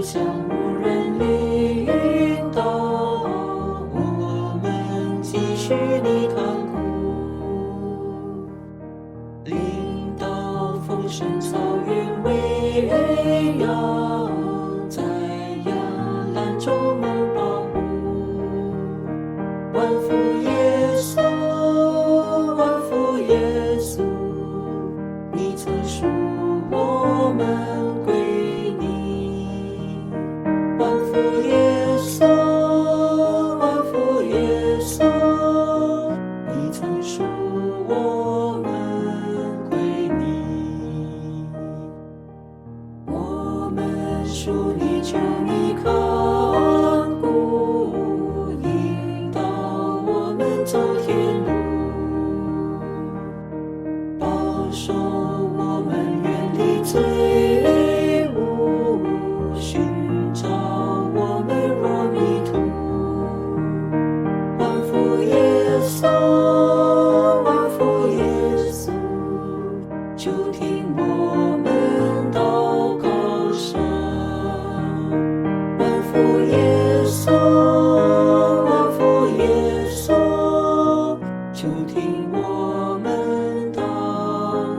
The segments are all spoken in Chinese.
路上无人领导，我们继续你看顾，领导丰盛草原围绕，在亚兰中蒙保护。万福耶稣，万福耶稣，你曾属我们归你。万福耶稣，万福耶稣，你曾属我们归你。我们属你，求你看顾，引导我们走天路，保守我们远离罪恶，寻找我们若迷途。万福耶稣，万福耶稣，就听我们祷告声。万福耶稣，万福耶稣，就听我们祷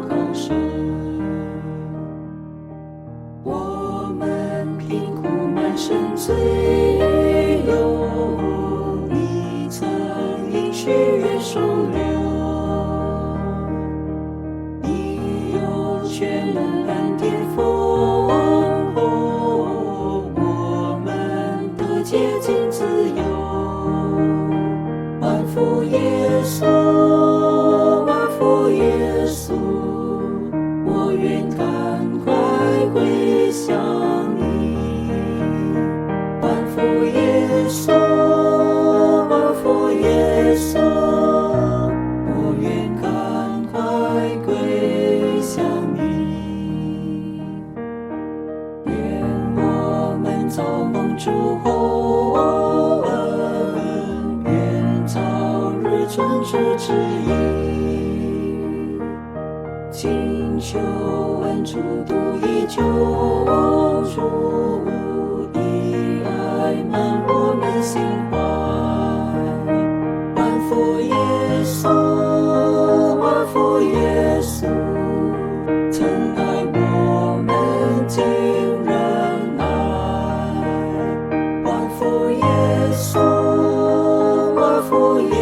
告声。我们贫苦满身罪忧，你曾应许愿收留。你有全能恩典丰厚，我们得洁净自由。万福耶稣，万福耶稣，我愿赶快归向你。万福耶稣，万福耶稣，我愿赶快归向你。愿我们早蒙主厚恩，愿早日遵主旨意，请求恩主独一救主，以爱满我们心怀。万福耶稣，万福耶稣，曾爱我们尽忍耐。万福耶稣，万福耶